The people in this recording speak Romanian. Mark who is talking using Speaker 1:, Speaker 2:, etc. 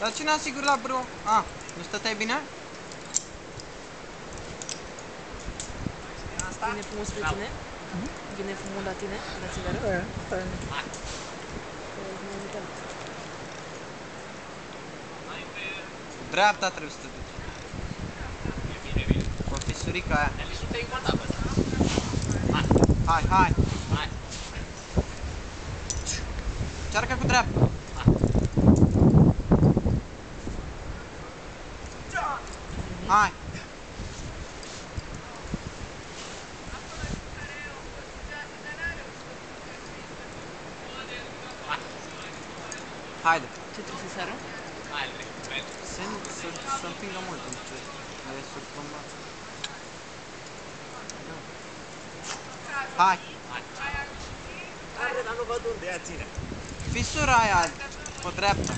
Speaker 1: Dar cine a asigurat bro? Ah, nu stăteai bine?
Speaker 2: Vine frumos pe tine? Vine frumos la tine, la țigară?
Speaker 1: Dreapta trebuie să te duci. Cu fisurica aia. Hai, hai. Încearcă cu dreapta. Hai. Haide.
Speaker 2: Ce trebuie să sară?
Speaker 1: Să împingă mult în ce e surplombat. Hai.
Speaker 3: Are, dar nu văd unde, ia ține.
Speaker 1: Fisura aia pe dreapta.